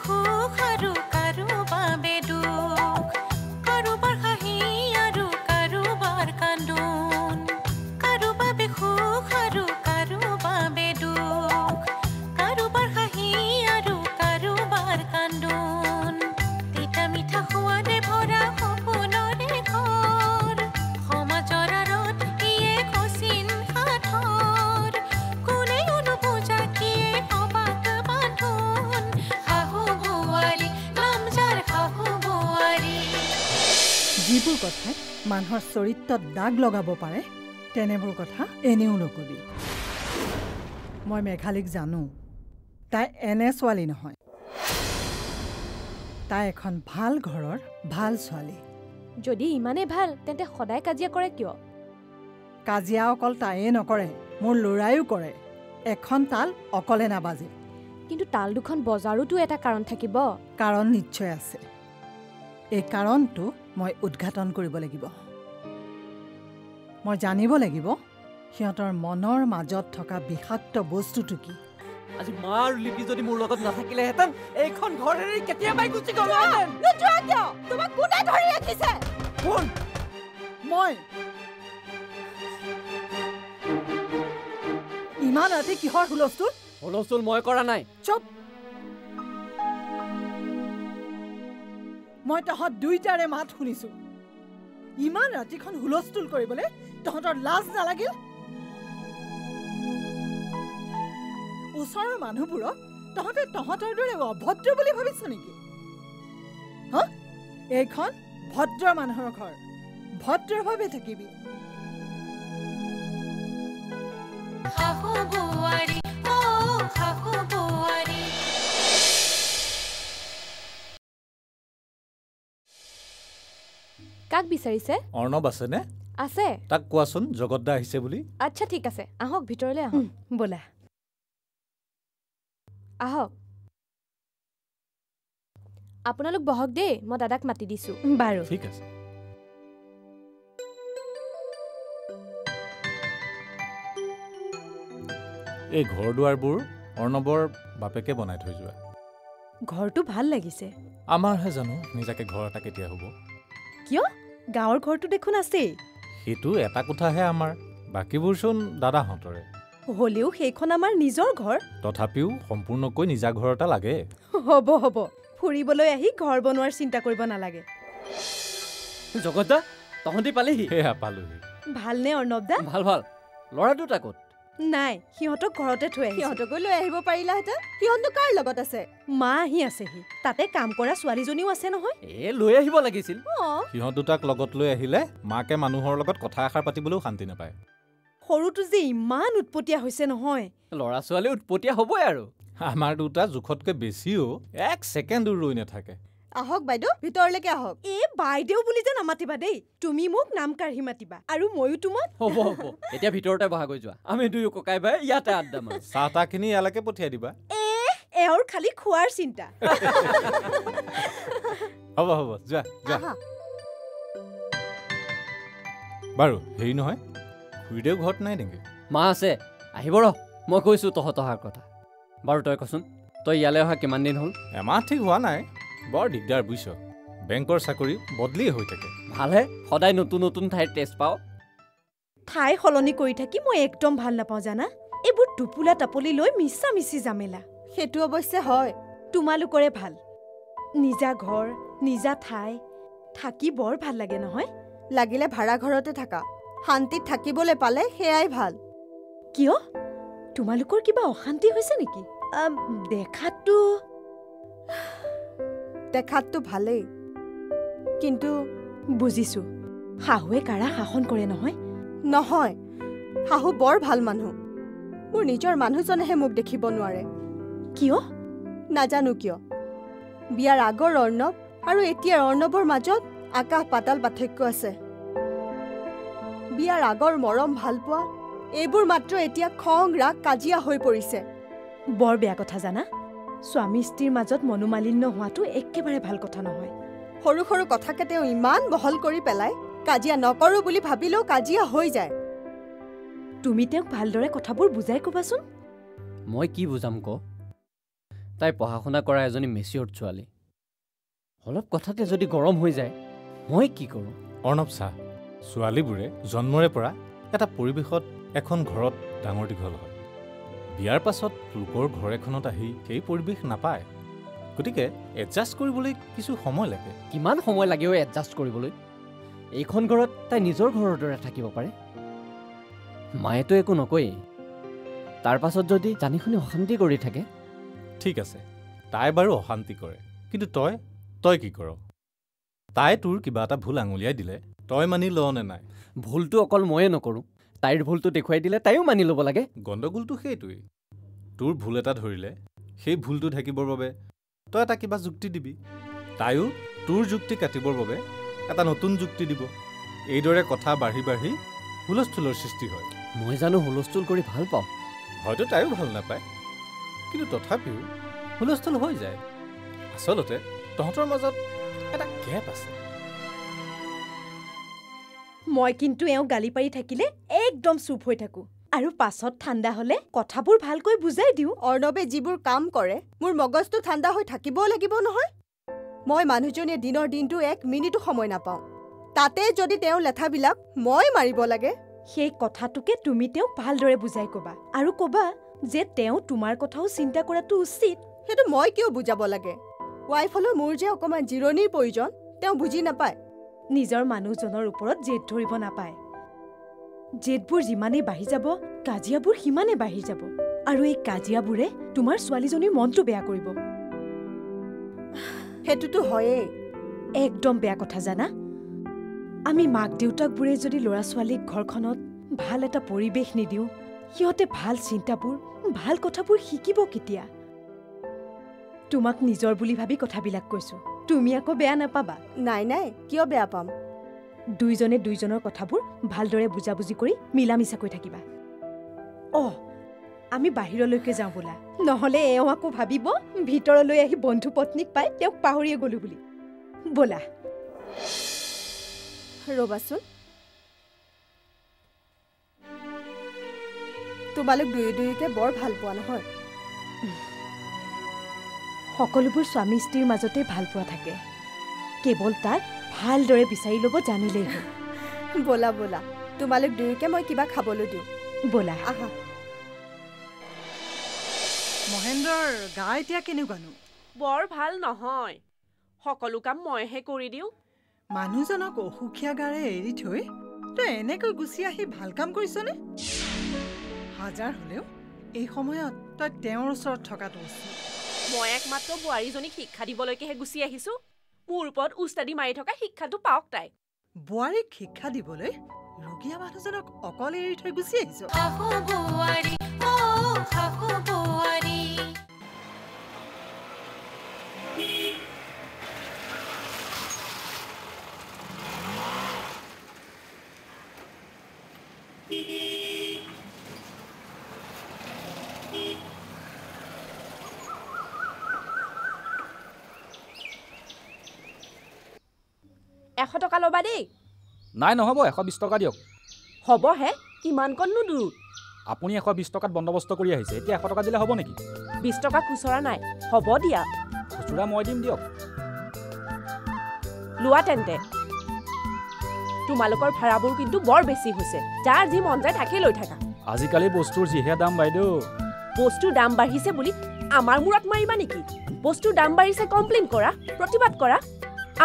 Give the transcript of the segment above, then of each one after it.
সুখ আৰু কাৰোবাবে দুখ কাৰোবাৰ হাঁহি আৰু কাৰোবাৰ কান্দোন কাৰোবাবে সুখ আৰু কাৰোবাবে দুখ কাৰোবাৰ হাঁহি আৰু কাৰোবাৰ কান্দোন তিতা মিঠা সোৱাদে ভৰা সপোনৰে ঘৰ সমাজৰ আঁৰত ইয়ে কচিন সাধৰ কোনেও নুবুজা কিয়ে অবাক বান্ধোন শাহু বোৱাৰী নাম যাৰ শাহু বোৱাৰী যিবোৰ কথাই মানুহৰ চৰিত্ৰত দাগ লগাব পাৰে তেনেবোৰ কথা এনেও নকবি মই মেঘালীক জানো তাই এনে ছোৱালী নহয় তাই এখন ভাল ঘৰৰ ভাল ছোৱালী যদি ইমানে ভাল তেন্তে সদায় কাজিয়া কৰে কিয় কাজিয়া অকল তাইয়ে নকৰে মোৰ ল'ৰায়ো কৰে এখন তাল অকলে নাবাজে কিন্তু তাল দুখন বজাৰোতো এটা কাৰণ থাকিব কাৰণ নিশ্চয় আছে এই কাৰণটো মই উদ্ঘাটন কৰিব লাগিব মই জানিব লাগিব সিহঁতৰ মনৰ মাজত থকা বিষাক্ত বস্তুটো কি আজি মাৰ লিপি যদি মোৰ লগত নাথাকিলেহেঁতেন এইখন ঘৰ এৰি কেতিয়াবাই গুচি গ'লোহেঁতেন নোযোৱা কিয় তোমাক কোনে ধৰি ৰাখিছে কোন মই ইমান ৰাতি কিহৰ হুলস্থুল হুলস্থুল মই কৰা নাই চুপ মই তহঁত দুইটাৰে মাত শুনিছো ইমান ৰাতিখন হুলস্থুল কৰিবলৈ তহঁতৰ লাজ নালাগিল ওচৰৰ মানুহবোৰক তহঁতে তহঁতৰ দৰে অভদ্ৰ বুলি ভাবিছ নেকি হা এইখন ভদ্ৰ মানুহৰ ঘৰ ভদ্ৰভাৱে থাকিবি শাহু বোৱাৰী ও শাহু বোৱাৰী কাক বিচাৰিছে অৰ্ণৱ আছেনে আছে তাক কোৱাচোন জগতদা আহিছে বুলি আচ্ছা ঠিক আছে আহক ভিতৰলৈ আহক ব'লা আহক আপোনালোক বহক দেই মই দাদাক মাতি দিছো বাৰু ঠিক আছে এই ঘৰ দুৱাৰবোৰ অৰ্ণৱৰ বাপেকে বনাই থৈ যোৱা ঘৰটো ভাল লাগিছে আমাৰহে জানো নিজাকে ঘৰ এটা কেতিয়া হ'ব কিয় গাঁৱৰ ঘৰটো দেখোন আছেই সেইটো এটা কোঠাহে আমাৰ বাকীবোৰচোন দাদাহঁতৰে হ'লেও সেইখন আমাৰ নিজৰ ঘৰ তথাপিও সম্পূৰ্ণকৈ নিজা ঘৰ এটা লাগে হ'ব হ'ব ফুৰিবলৈ আহি ঘৰ বনোৱাৰ চিন্তা কৰিব নালাগে জগতদা তহঁতি পালেহি সেয়া পালোহি ভালনে অৰ্ণৱদা ভাল ভাল ল'ৰা দুটা ক'ত নাই সিহঁতক ঘৰতে থৈ আহিছোঁ সিহঁতকো লৈ আহিব পাৰিলাহেঁতেন সিহঁতনো কাৰ লগত আছে মা আহি আছেহি তাতে কাম কৰা ছোৱালীজনীও আছে নহয় লৈ আহিব লাগিছিল সিহঁত দুটাক লগত লৈ আহিলে মাকে মানুহৰ লগত কথা এষাৰ পাতিবলৈও শান্তি নাপায় সৰুটো যে ইমান উৎপতীয়া হৈছে নহয় ল'ৰা ছোৱালী উৎপতীয়া হ'বই আৰু আমাৰ দুটা জোখতকৈ বেছিও এক ছেকেণ্ডো ৰৈ নাথাকে আহক বাইদেউ ভিতৰলৈকে আহক বাইদেউ বুলি যে নামাতিবা দেই তুমি মোক নাম কাঢ়ি মাতিবা আৰু ময়ো তোমাক হ'ব হ'ব এতিয়া ভিতৰতে বহাগৈ যোৱা আমি দুয়ো ককাই ভাই ইয়াতে আড্ডা মাৰো চাহ তাহখিনি ইয়ালৈকে পঠিয়াই দিবা এওঁৰ খালি খোৱাৰ চিন্তা হ'ব হ'ব যোৱা যোৱা বাৰু হেৰি নহয় খুৰীদেউ ঘৰত নাই নেকি মা আছে আহিব ৰ মই কৈছোঁ তহঁত অহাৰ কথা বাৰু তই কচোন তই ইয়ালৈ অহা কিমান দিন হ'ল এমাহ ঠিক হোৱা নাই বৰ দিগদাৰ বুজিছ বেংকৰ চাকৰি বদলিয়ে হৈ থাকে ভালহে সদায় নতুন নতুন ঠাইত টেষ্ট পাওঁ ঠাই সলনি কৰি থাকি মই একদম ভাল নাপাওঁ জানা এইবোৰ টোপোলা টাপলি লৈ মিছা মিছি জামেলা সেইটো অৱশ্যে হয় তোমালোকৰে ভাল নিজা ঘৰ নিজা ঠাই থাকি বৰ ভাল লাগে নহয় লাগিলে ভাড়া ঘৰতে থাকা শান্তিত থাকিবলৈ পালে সেয়াই ভাল কিয় তোমালোকৰ কিবা অশান্তি হৈছে নেকি দেখাততো ভালেই কিন্তু বুজিছো শাহুৱে কাৰা শাসন কৰে নহয় নহয় শাহু বৰ ভাল মানুহ মোৰ নিজৰ মানুহজনেহে মোক দেখিব নোৱাৰে কিয় নাজানো কিয় বিয়াৰ আগৰ অৰ্ণৱ আৰু এতিয়াৰ অৰ্ণৱৰ মাজত আকাশ পাতাল পাৰ্থক্য আছে বিয়াৰ আগৰ মৰম ভালপোৱা এইবোৰ মাত্ৰ এতিয়া খং ৰাগ কাজিয়া হৈ পৰিছে বৰ বেয়া কথা জানা স্বামী স্ত্ৰীৰ মাজত মনোমালিন্য হোৱাটো একেবাৰে ভাল কথা নহয় সৰু সৰু কথাকে তেওঁ ইমান বহল কৰি পেলাই কাজিয়া নকৰো বুলি ভাবিলেও কাজিয়া হৈ যায় তুমি তেওঁক ভালদৰে কথাবোৰ বুজাই ক'বাচোন মই কি বুজাম ক তাই পঢ়া শুনা কৰা এজনী মেচিয়ৰ্ড ছোৱালী। অলপ কথাতে যদি গৰম হৈ যায় মই কি কৰোঁ? অৰ্ণৱ চা, ছোৱালীবোৰে জন্মৰে পৰা এটা পৰিৱেশত এখন ঘৰত ডাঙৰ দীঘল হয়। বিয়াৰ পাছত লোকৰ ঘৰ এখনত আহি সেই পৰিৱেশ নাপায়। গতিকে এডজাষ্ট কৰিবলৈ কিছু সময় লাগে। কিমান সময় লাগেও এডজাষ্ট কৰিবলৈ? এইখন ঘৰত তাই নিজৰ ঘৰৰ দৰে থাকিব পাৰে। মায়েতো একো নকয়েই। তাৰ পাছত যদি জানি শুনি অশান্তি কৰি থাকে। ঠিক আছে, তাই বাৰু অশান্তি কৰে, কিন্তু তই কি কৰ? তাই তোৰ কিবা এটা ভুল আঙুলিয়াই দিলে তই মানি ল নে নাই? ভুলটো অকল ময়ে নকৰোঁ, তাইৰ ভুলটো দেখুৱাই দিলে তাইও মানি ল'ব লাগে। গণ্ডগোলটো সেইটোৱেই। তোৰ ভুল এটা ধৰিলে সেই ভুলটো ঢাকিবৰ বাবে তই এটা কিবা যুক্তি দিবি, তাইও তোৰ যুক্তি কাটিবৰ বাবে এটা নতুন যুক্তি দিব। এইদৰে কথা বাঢ়ি বাঢ়ি হুলস্থুলৰ সৃষ্টি হয়। মই জানো হুলস্থুল কৰি ভাল পাওঁ? হয়তো তাইও ভাল নাপায়, কিন্তু তথাপিও হুলস্থুল হৈ যায়। আচলতে তহঁতৰ মাজত এটা গেপ আছে। মই কিন্তু এওঁ গালি পাৰি থাকিলে একদম চুপ হৈ থাকোঁ, আৰু পাছত ঠাণ্ডা হ'লে কথাবোৰ ভালকৈ বুজাই দিওঁ। অৰ্ণৱে যিবোৰ কাম কৰে মোৰ মগজটো ঠাণ্ডা হৈ থাকিবও লাগিব নহয়। মই মানুহজনীয়ে দিনৰ দিনটো 1 মিনিটো সময় নাপাওঁ, তাতে যদি তেওঁ লেঠাবিলাক মই মাৰিব লাগে। সেই কথাটোকে তুমি তেওঁক ভালদৰে বুজাই ক'বা, আৰু ক'বা যে তেওঁ তোমাৰ কথাও চিন্তা কৰাটো উচিত। সেইটো মই কিয় বুজাব লাগে? ৱাইফ হ'লেও মোৰ যে অকণমান জিৰণিৰ প্ৰয়োজন তেওঁ বুজি নাপায়। নিজৰ মানুহজনৰ ওপৰত জেদ ধৰিব নাপায়। জেদবোৰ যিমানেই বাঢ়ি যাব কাজিয়াবোৰ সিমানে বাঢ়ি যাব, আৰু এই কাজিয়াবোৰে তোমাৰ ছোৱালীজনীৰ মনটো বেয়া কৰিব। সেইটোতো হয়েই। একদম বেয়া কথা জানা। আমি মাক দেউতাকবোৰে যদি ল'ৰা ছোৱালীক ঘৰখনত ভাল এটা পৰিৱেশ নিদিওঁ, সিহঁতে ভাল চিন্তাবোৰ ভাল কথাবোৰ শিকিব কেতিয়া? তোমাক নিজৰ বুলি ভাবি কথাবিলাক কৈছোঁ, তুমি আকৌ বেয়া নাপাবা। নাই নাই, কিয় বেয়া পাম? দুইজনে দুইজনৰ কথাবোৰ ভালদৰে বুজাবুজি কৰি মিলা মিছাকৈ থাকিবা। আমি বাহিৰলৈকে যাওঁ ব'লা, নহ'লে এওঁ আকৌ ভাবিব ভিতৰলৈ আহি বন্ধু পত্নীক পাই তেওঁক পাহৰিয়ে গ'লো বুলি। ব'লা। ৰ'বাচোন, তোমালোক দুয়োকে বৰ ভাল পোৱা নহয়? সকলোবোৰ স্বামী স্ত্ৰীৰ মাজতে ভাল পোৱা থাকে, কেৱল তাক ভালদৰে বিচাৰি ল'ব জানিলেই হ'ল। ব'লা ব'লা, তোমালোক দুয়োকে মই কিবা খাবলৈ দিওঁ। ব'লা। আহা। মহেন্দ্ৰৰ গা এতিয়া কেনেকুৱানো? বৰ ভাল নহয়, সকলো কাম মইহে কৰি দিওঁ। মানুহজনক অসুখীয়া গাৰে এৰি থৈ তই এনেকৈ গুচি আহি ভাল কাম কৰিছনে? হাজাৰ হ'লেও এই সময়ত তই তেওঁৰ ওচৰত থকাটো উচিত। মই একমাত্ৰ বোৱাৰীজনীক শিক্ষা দিবলৈকেহে গুচি আহিছোঁ। মোৰ ওপৰত উস্তাদি মাৰি থকা শিক্ষাটো পাওক তাই। বোৱাৰীক শিক্ষা দিবলৈ ৰোগীয়া মানুহজনক অকলে এৰি থৈ গুচি আহিছ? শাহু বোৱাৰী, অ শাহু বোৱাৰী। এশ টকা ল'বা দেই। নাই নহ'ব, 120 টকা দিয়ক। হ'বহে, কিমান কণনো দূৰ? আপুনি 120 টকাত বন্দবস্ত কৰি আহিছে, এতিয়া 100 টকা দিলে হ'ব নেকি? 20 টকা খুচৰা নাই, হ'ব দিয়া। খুচুৰা মই দিম দিয়ক। লোৱা তেন্তে। তোমালোকৰ ভাড়াবোৰ কিন্তু বৰ বেছি হৈছে, যাৰ যি মন যায় তাকে লৈ থাকা। আজিকালি বস্তুৰ যিহে দাম বাইদেউ। বস্তুৰ দাম বাঢ়িছে বুলি আমাৰ মূৰত মাৰিবা নেকি? বস্তুৰ দাম বাঢ়িছে কমপ্লেইন কৰা, প্ৰতিবাদ কৰা।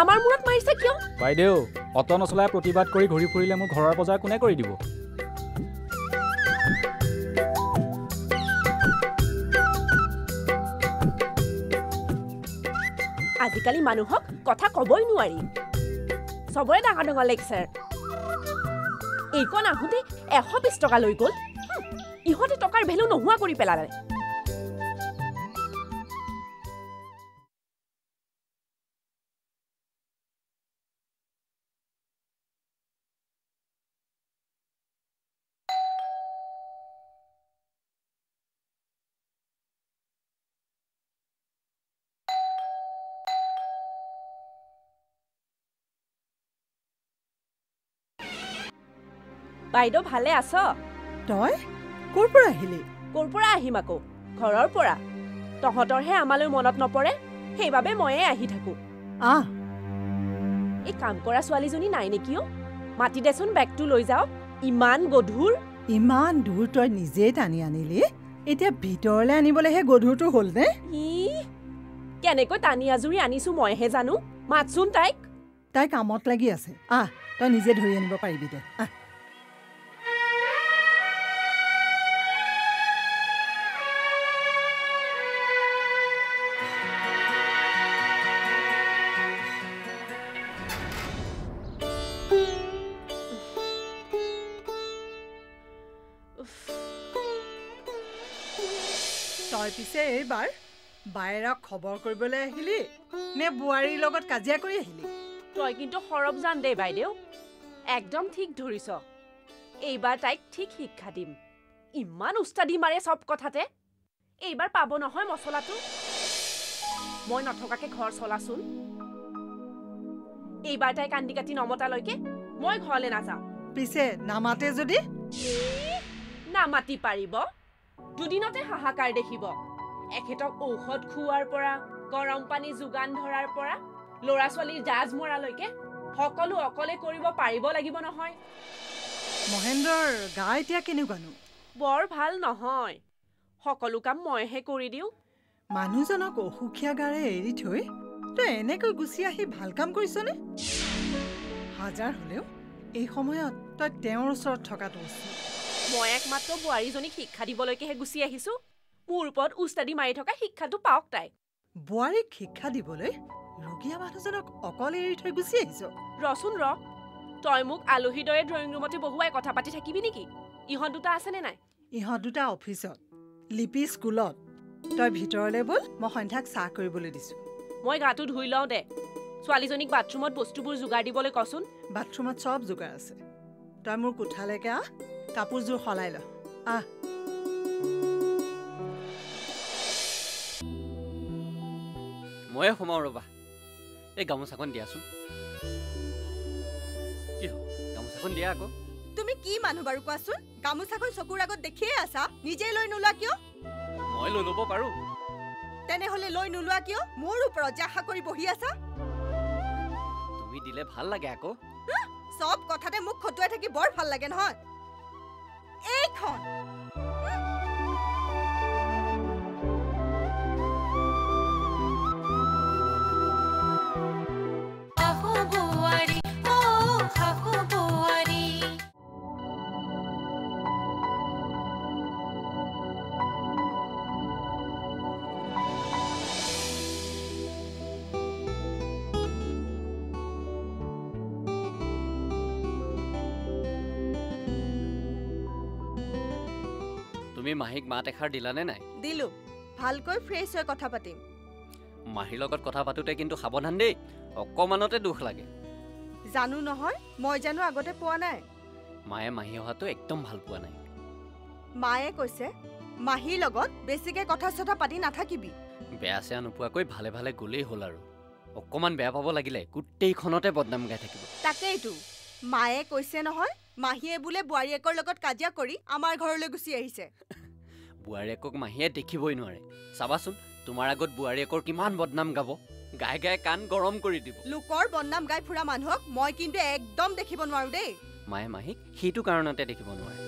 আমাৰ মূৰত মাৰিছে কিয়? বাইদেউ, অটো নচলাই প্ৰতিবাদ কৰি ঘূৰি ফুৰিলে মোৰ ঘৰৰ বজাৰ কোনে কৰি দিব? আজিকালি মানুহক কথা ক'বই নোৱাৰি, চবৰে ডাঙৰ ডাঙৰ লেকচাৰ। এইকণ আহোঁতে 120 টকা লৈ গ'ল। ইহঁতে টকাৰ ভেলু নোহোৱা কৰি পেলালে। বাইদেউ ভালে আছ? তই ক'ৰ পৰা আহিলি? ক'ৰ পৰা আহিম আকৌ? ঘৰৰ পৰা। তহঁতৰহে আমালৈ মনত নপৰে সেইবাবে ময়ে আহি থাকোঁ আহ এই কাম কৰা ছোৱালীজনী নাই নেকিও মাতি দেচোন বেগটো লৈ যাওক ইমান গধুৰ ইমান দূৰ তই নিজেই টানি আনিলি এতিয়া ভিতৰলৈ আনিবলৈহে গধুৰটো হ'ল নে কেনেকৈ টানি আজুৰি আনিছো মইহে জানো মাতচোন তাইক তাই কামত লাগি আছে আহ তই নিজে ধৰি আনিব পাৰিবি দে আহ তই পিছে এইবাৰ বাইৰক খবৰ কৰিবলৈ আহিলি নে বোৱাৰীৰ লগত কাজিয়া কৰি আহিলি তই কিন্তু সৰব জান দে বাইদেউ একদম ঠিক ধৰিছ এইবাৰ তাইক ঠিক শিক্ষা দিম ইমান উস্তাদি মাৰে সব কথাতে এইবাৰ পাব নহয় মছলাটো মই নথকাকে ঘৰ চলাচোন এইবাৰ তাই কান্দি কাটি নমতালৈকে মই ঘৰলৈ নাযাওঁ পিছে নামাতে যদি নামাতি পাৰিব দুদিনতে হাহাকাৰ দেখিব এখেতক ঔষধ খুওৱাৰ পৰা গৰম পানী যোগান ধৰাৰ পৰা ল'ৰা ছোৱালীৰ জাজ মৰালৈকে সকলো অকলে কৰিব পাৰিব লাগিব নহয় মহেন্দ্ৰৰ গা এতিয়া কেনেকুৱানো বৰ ভাল নহয় সকলো কাম মইহে কৰি দিওঁ মানুহজনক অসুখীয়া গাৰে এৰি থৈ তই এনেকৈ গুচি আহি ভাল কাম কৰিছনে হাজাৰ হ'লেও এই সময়ত তই তেওঁৰ ওচৰত থকাটো উচিত মই একমাত্ৰ বোৱাৰীজনীক শিক্ষা দিবলৈকেহে গুচি আহিছো মোৰ ওপৰত উস্তাদি মাৰি থকা শিক্ষাটো পাওক তাই বোৱাৰীক শিক্ষা দিবলৈ ৰোগীয়া মানুহজনক অকলে এৰি থৈ গুচি আহিছ ৰচোন ৰ তই মোক আলহীৰ দৰে ড্ৰয়িং ৰুমতে বহুৱাই কথা পাতি থাকিবি নেকি ইহঁত দুটা আছেনে নাই ইহঁত দুটা অফিচত লিপি স্কুলত তই ভিতৰলৈ বল মই সন্ধ্যাক চাহ কৰিবলৈ দিছোঁ মই গাটো ধুই লওঁ দে ছোৱালীজনীক বাথৰুমত বস্তুবোৰ যোগাৰ দিবলৈ কচোন বাথৰুমত চব যোগাৰ আছে তই মোৰ কোঠালৈকে আহ কাপোৰযোৰ সলাই ল আহ ময়ে সোমাওঁ ৰ'বা এই গামোচাখন দিয়াচোন কি হ'ল গামোচাখন দিয়া আকৌ তুমি কি মানুহ বাৰু কোৱাচোন গামোচাখন চকুৰ আগত দেখিয়ে আছা নিজে লৈ নোলোৱা কিয় মই লৈ ল'ব পাৰোঁ তেনেহ'লে লৈ নোলোৱা কিয় মোৰ ওপৰত যে আশা কৰি বহি আছা তুমি দিলে ভাল লাগে আকৌ সব কথাতে মোক খটুৱাই থাকি বৰ ভাল লাগে নহয় এইখন শাহু বোৱাৰী ও শাহু বোৱাৰী তুমি মাহীক মাত এষাৰ দিলানে নাই দিলো ভালকৈ ফ্ৰেছ হৈ কথা পাতিম মাহীৰ লগত কথা পাতোতে কিন্তু সাৱধান দেই অকণমানতে দুখ লাগে জানো নহয় মই জানো আগতে পোৱা নাই মায়ে মাহী অহাটো একদম ভাল পোৱা নাই মায়ে কৈছে মাহীৰ লগত বেছিকে কথা চথা পাতি নাথাকিবি বেয়া চেয়া নোপোৱাকৈ ভালে ভালে গ'লেই হ'ল আৰু অকণমান বেয়া পাব লাগিলে গোটেইখনতে বদনাম গাই থাকিব তাকেইতো মায়ে কৈছে নহয় মাহীয়ে বোলে বোৱাৰীয়েকৰ লগত কাজিয়া কৰি আমাৰ ঘৰলৈ গুচি আহিছে বোৱাৰীয়েকক মাহীয়ে দেখিবই নোৱাৰে চাবাচোন তোমাৰ আগত বোৱাৰীয়েকৰ কিমান বদনাম গাব গাই গাই কাণ গৰম কৰি দিব লোকৰ বদনাম গাই ফুৰা মানুহক মই কিন্তু একদম দেখিব নোৱাৰো দেই মায়ে মাহীক সেইটো কাৰণতে দেখিব নোৱাৰে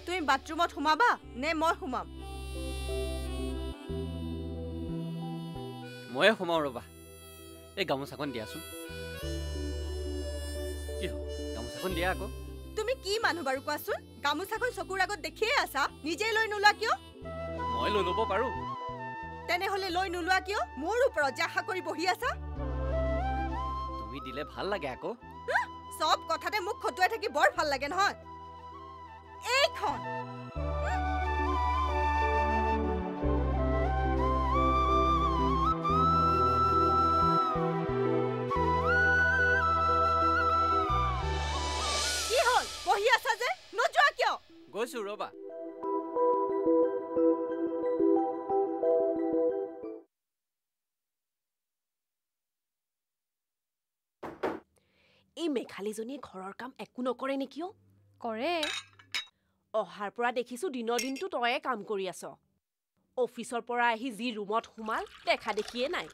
তুমি বাথৰুমত সোমাবা নে মই সোমাম ময়ে সোমাওঁ ৰ'বা এই গামোচাখন দিয়াচোন কি হ'ল গামোচাখন দিয়া আকৌ তুমি কি মানুহ বাৰু কোৱাচোন গামোচাখন চকুৰ আগত দেখিয়ে আছা নিজে লৈ নোলোৱা কিয় মই লৈ ল'ব পাৰোঁ তেনেহ'লে লৈ নোলোৱা কিয় মোৰ ওপৰত যে আশা কৰি বহি আছা তুমি দিলে ভাল লাগে আকৌ সব কথাতে মোক খটুৱাই থাকি বৰ ভাল লাগে নহয় এইখন কি হ'ল বহি আছা যে নোযোৱা কিয় গৈছোঁ ৰ'বা এই মেঘালীজনীয়ে ঘৰৰ কাম একো নকৰে নেকিও কৰে অহাৰ পৰা দেখিছোঁ দিনৰ দিনটো তয়ে কাম কৰি আছ অফিচৰ পৰা আহি যি ৰুমত সোমাল দেখা দেখিয়ে নাই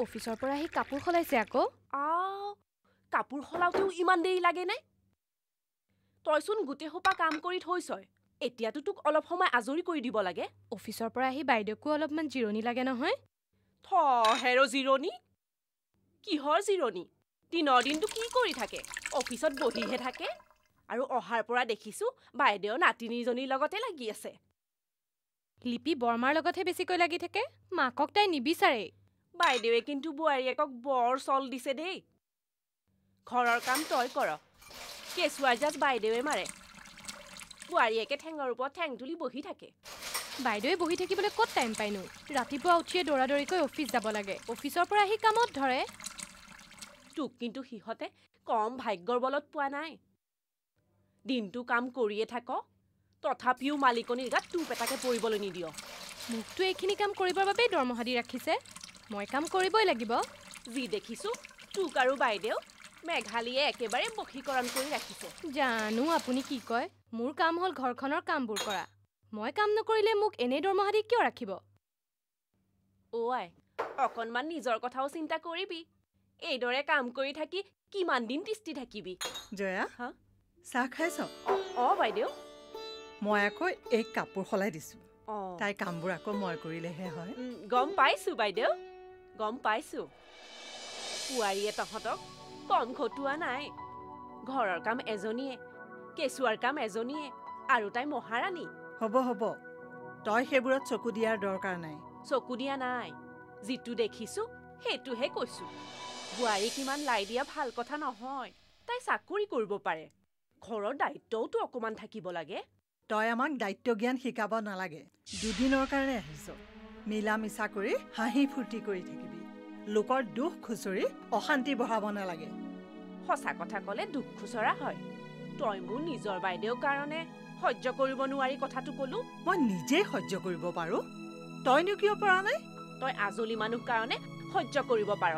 অফিচৰ পৰা আহি কাপোৰ সলাইছে আকৌ কাপোৰ সলাওঁতেও ইমান দেৰি লাগে নে তইচোন গোটেই সোপা কাম কৰি থৈছই এতিয়াতো তোক অলপ সময় আজৰি কৰি দিব লাগে অফিচৰ পৰা আহি বাইদেউকো অলপমান জিৰণি লাগে নহয় হেৰ জিৰণি কিহৰ জিৰণি দিনৰ দিনটো কি কৰি থাকে অফিচত বহিহে থাকে আৰু অহাৰ পৰা দেখিছোঁ বাইদেউ নাতিনীজনীৰ লগতে লাগি আছে লিপি বৰমাৰ লগতহে বেছিকৈ লাগি থাকে মাকক তাই নিবিচাৰে বাইদেৱে কিন্তু বোৱাৰীয়েকক বৰ চল দিছে দেই ঘৰৰ কাম তই কৰ কেঁচুৱাৰ জাজ বাইদেৱে মাৰে বোৱাৰীয়েকে ঠেঙৰ ওপৰত ঠেং তুলি বহি থাকে বাইদেৱে বহি থাকিবলৈ ক'ত টাইম পাইনো ৰাতিপুৱা উঠিয়ে দৌৰাদৌৰিকৈ অফিচ যাব লাগে অফিচৰ পৰা আহি কামত ধৰে তোক কিন্তু সিহঁতে কম ভাগ্যৰ বলত পোৱা নাই দিনটো কাম কৰিয়ে থাক তথাপিও মালিকনীৰ গাত তোপ এটাকে পৰিবলৈ নিদিয় মোকতো এইখিনি কাম কৰিবৰ বাবেই দৰমহা দি ৰাখিছে মই কাম কৰিবই লাগিব যি দেখিছোঁ তোক আৰু বাইদেউ মেঘালীয়ে একেবাৰে বশীকৰণ কৰি ৰাখিছে জানো আপুনি কি কয় মোৰ কাম হ'ল ঘৰখনৰ কামবোৰ কৰা মই কাম নকৰিলে মোক এনেই দৰমহা দি কিয় ৰাখিব আই অকণমান নিজৰ কথাও চিন্তা কৰিবি এইদৰে কাম কৰি থাকি কিমান দিন তিষ্টি থাকিবি জয়া চাহ খাইছ বাইদেউ মই আকৌ এই কাপোৰ সলাই দিছোঁ তাই কামবোৰ আকৌ মই কৰিলেহে হয় গম পাইছোঁ বাইদেউ গম পাইছোঁ বোৱাৰীয়ে তহঁতক কম খটুৱা নাই ঘৰৰ কাম এজনীয়ে কেঁচুৱাৰ কাম এজনীয়ে আৰু তাই মহাৰাণী হ'ব তই সেইবোৰত চকু দিয়াৰ দৰকাৰ নাই চকু দিয়া নাই যিটো দেখিছোঁ সেইটোহে কৈছোঁ বোৱাৰী কিমান লাই দিয়া ভাল কথা নহয় তাই চাকৰি কৰিব পাৰে ঘৰৰ দায়িত্বওতো অকণমান থাকিব লাগে তই আমাক দায়িত্ব জ্ঞান শিকাব নালাগে দুদিনৰ কাৰণে আহিছ মিলা মিছা কৰি হাঁহি ফূৰ্তি কৰি থাকিবি লোকৰ দুখ খুচৰি অশান্তি বঢ়াব নালাগে সঁচা কথা ক'লে দুখ খুচৰা হয় তই মোৰ নিজৰ বাইদেউৰ কাৰণে সহ্য কৰিব নোৱাৰি কথাটো ক'লো মই নিজেই সহ্য কৰিব পাৰোঁ তইনো কিয় পৰা নাই তই আজলি মানুহ কাৰণে সহ্য কৰিব পাৰ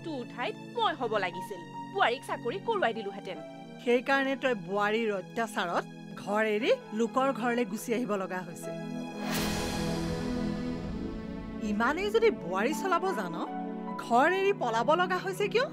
তোৰ ঠাইত মই হ'ব লাগিছিল বোৱাৰীক চাকৰি কৰোৱাই দিলোহেঁতেন সেইকাৰণে তই বোৱাৰীৰ অত্যাচাৰত ঘৰ এৰি লোকৰ ঘৰলৈ গুচি আহিব লগা হৈছে ইমানেই যদি বোৱাৰী চলাব জান ঘৰ এৰি পলাব লগা হৈছে কিয়